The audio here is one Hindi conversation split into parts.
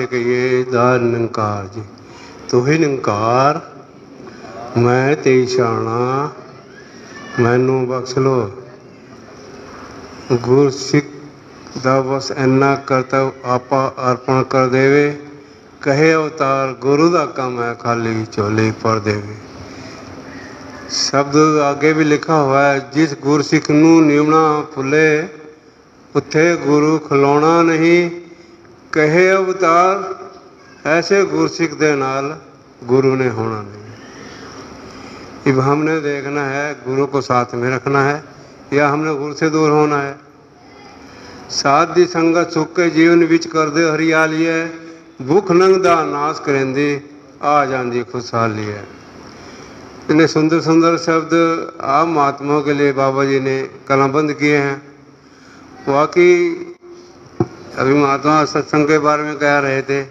कहिए दार निरंकार जी, तू ही निरंकार मैं तेरी शाना मैनू बख्श लो। गुर सिख दा बस इन्ना करतव आपा अर्पण कर देवे, कहे अवतार गुरु दा काम है खाली झोली भर देवे। शब्द आगे भी लिखा हुआ है, जिस गुर सिख नू निवना फुले उत्थे गुरु खिलौना नहीं, कहे अवतार ऐसे गुरसिख दे नाल गुरु ने होना नहीं। अब हमने देखना है गुरु को साथ में रखना है या हमने गुरु से दूर होना है। साथ दी संगत सुख के जीवन विच कर दे हरियाली है, भुख नंग दा नाश करेंदी आ जाती खुशहाली है। इन्हें सुंदर सुंदर शब्द आप महात्माओं के लिए बाबा जी ने कलमबंद किए हैं। वाकई अभी महात्मा सत्संग के बारे में कह रहे थे,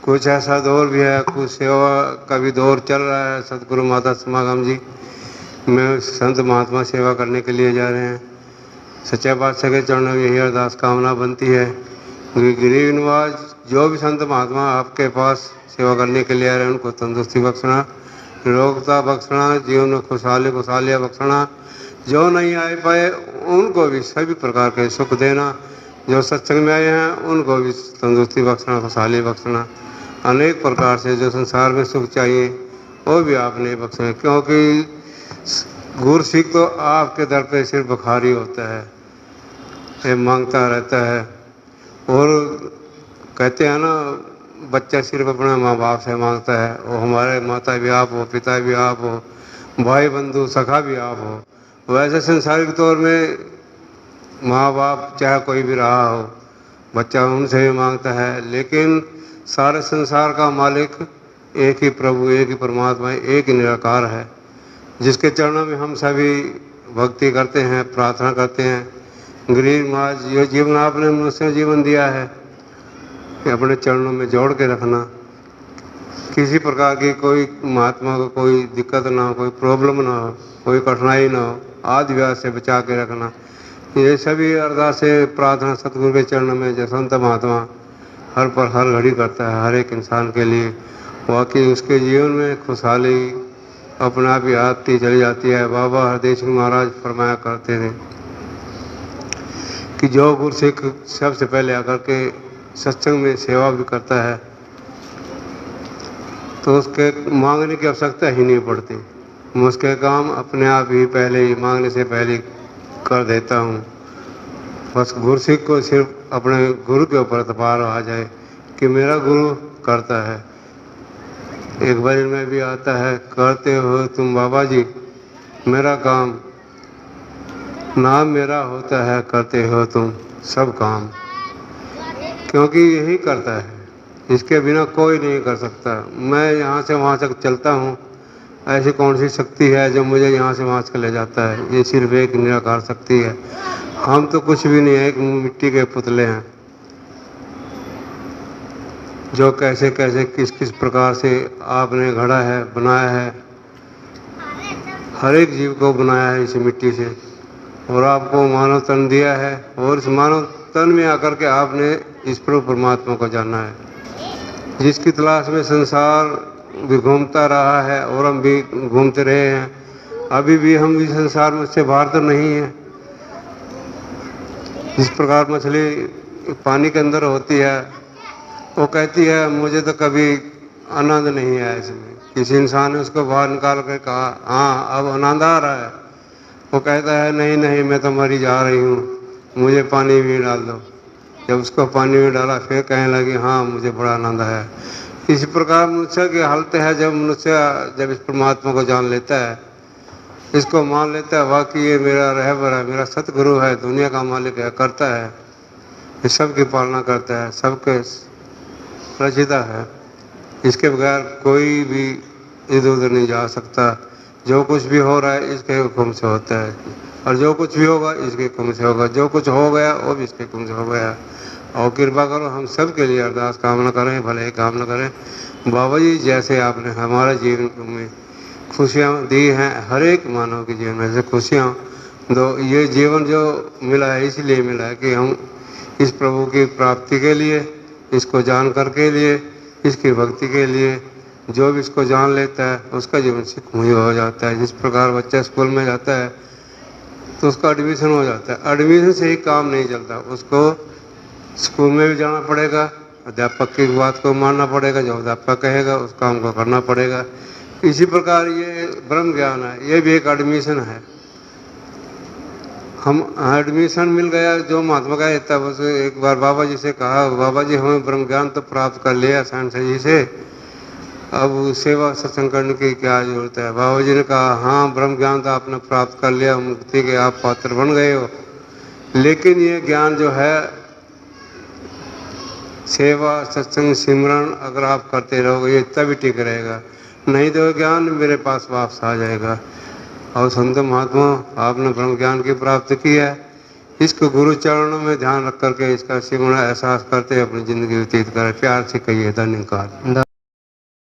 कुछ ऐसा दौर भी है, कुछ सेवा का भी दौर चल रहा है। सतगुरु माता समागम जी में संत महात्मा सेवा करने के लिए जा रहे हैं। सच्चे बादशाह के चरणों में यही अरदास कामना बनती है कि गरीब नवाज जो भी संत महात्मा आपके पास सेवा करने के लिए आ रहे हैं उनको तंदुरुस्ती बख्शना, निरोगता बख्शना, जीवन में खुशहालियाँ बख्शना। जो नहीं आ पाए उनको भी सभी प्रकार के सुख देना, जो सत्संग में आए हैं उनको भी तंदुरुस्ती बख्शना, खुशहाली बख्शना। अनेक प्रकार से जो संसार में सुख चाहिए वो भी आपने बख्शना, क्योंकि गुर सिख तो आपके दर पे सिर्फ भिखारी होता है, ये मांगता रहता है। और कहते हैं ना, बच्चा सिर्फ अपने माँ बाप से मांगता है, वो हमारे माता भी आप हो, पिता भी आप हो, भाई बंधु सखा भी आप हो। वैसे संसारिक तौर में माँ बाप चाहे कोई भी रहा हो, बच्चा उनसे भी मांगता है, लेकिन सारे संसार का मालिक एक ही प्रभु, एक ही परमात्मा, एक ही निराकार है, जिसके चरणों में हम सभी भक्ति करते हैं, प्रार्थना करते हैं। गरीब माज ये जीवन आपने मनुष्य जीवन दिया है, अपने चरणों में जोड़ के रखना, किसी प्रकार की कोई महात्मा को कोई दिक्कत ना हो, कोई प्रॉब्लम ना हो, कोई कठिनाई ना हो, आदि व्यास से बचा के रखना। ये सभी अरदास से प्रार्थना सतगुरु के चरणों में जो संत महात्मा हर पर हर घड़ी करता है हर एक इंसान के लिए, वाकई उसके जीवन में खुशहाली अपने आप ही आती चली जाती है। बाबा हरदेव सिंह महाराज फरमाया करते थे कि जो गुरसिख सबसे पहले आकर के सत्संग में सेवा भी करता है तो उसके मांगने की आवश्यकता ही नहीं पड़ती, मैं उसके काम अपने आप ही पहले ही मांगने से पहले कर देता हूँ। बस गुरसिख को सिर्फ अपने गुरु के ऊपर एतबार आ जाए कि मेरा गुरु करता है। एक बार में भी आता है, करते हो तुम बाबा जी मेरा काम, नाम मेरा होता है करते हो तुम सब काम, क्योंकि यही करता है, इसके बिना कोई नहीं कर सकता। मैं यहाँ से वहाँ तक चलता हूँ, ऐसी कौन सी शक्ति है जो मुझे यहाँ से वहाँ तक ले जाता है? ये सिर्फ एक निराकार शक्ति है। हम तो कुछ भी नहीं है, एक मिट्टी के पुतले हैं जो कैसे कैसे किस किस प्रकार से आपने गढ़ा है, बनाया है, हर एक जीव को बनाया है इस मिट्टी से, और आपको मानव तन दिया है, और इस मानव तन में आकर के आपने इस प्रभु परमात्मा को जाना है, जिसकी तलाश में संसार भी घूमता रहा है और हम भी घूमते रहे हैं। अभी भी हम भी संसार में से बाहर तो नहीं है। जिस प्रकार मछली पानी के अंदर होती है, वो कहती है मुझे तो कभी आनंद नहीं आया इसमें। किसी इंसान ने उसको बाहर निकाल कर कहा हाँ अब आनंद आ रहा है, वो कहता है नहीं नहीं मैं तो मरी जा रही हूँ, मुझे पानी में डाल दो। जब उसको पानी में डाला फिर कहने लगी हाँ मुझे बड़ा आनंद आया। इसी प्रकार मनुष्य की हालत है, जब मनुष्य जब इस परमात्मा को जान लेता है, इसको मान लेता है वाकई ये मेरा रहबर है, मेरा सतगुरु है, दुनिया का मालिक है, करता है, ये सबकी पालना करता है, सबके रचिता है, इसके बगैर कोई भी इधर उधर नहीं जा सकता। जो कुछ भी हो रहा है इसके हुक्म से होता है, और जो कुछ भी होगा इसके हुक्म से होगा, जो कुछ हो गया वो भी इसके हुक्म से हो गया। और कृपा करो हम सब के लिए अरदास कामना करें, भले ही कामना करें। बाबा जी जैसे आपने हमारे जीवन में खुशियाँ दी हैं, हर एक मानव के जीवन में से खुशियाँ दो। ये जीवन जो मिला है इसलिए मिला है कि हम इस प्रभु की प्राप्ति के लिए इसको जानकर के लिए, इसकी भक्ति के लिए जो भी इसको जान लेता है उसका जीवन सुखमय हो जाता है। जिस प्रकार बच्चा स्कूल में जाता है तो उसका एडमिशन हो जाता है, एडमिशन से ही काम नहीं चलता, उसको स्कूल में भी जाना पड़ेगा, अध्यापक की बात को मानना पड़ेगा, जो अध्यापक कहेगा उस काम को करना पड़ेगा। इसी प्रकार ये ब्रह्म ज्ञान है, ये भी एक एडमिशन है। हम एडमिशन मिल गया जो महात्मा का है, तब उसे एक बार बाबा जी से कहा, बाबा जी हमें ब्रह्म ज्ञान तो प्राप्त कर लिया साइंस जी से, अब सेवा सत्संग करने की क्या जरूरत है। बाबा जी ने कहा हाँ ब्रह्म ज्ञान तो आपने प्राप्त कर लिया, मुक्ति के आप पात्र बन गए हो, लेकिन ये ज्ञान जो है सेवा सत्संग सिमरन अगर आप करते रहोगे ये तभी टिक रहेगा, नहीं तो ज्ञान मेरे पास वापस आ जाएगा। और संत महात्मा आपने ब्रह्म ज्ञान की प्राप्ति की है, इसको गुरु चरणों में ध्यान रख करके इसका सिमरण एहसास करते अपनी जिंदगी व्यतीत करें। प्यार से कहिए धन्यवाद।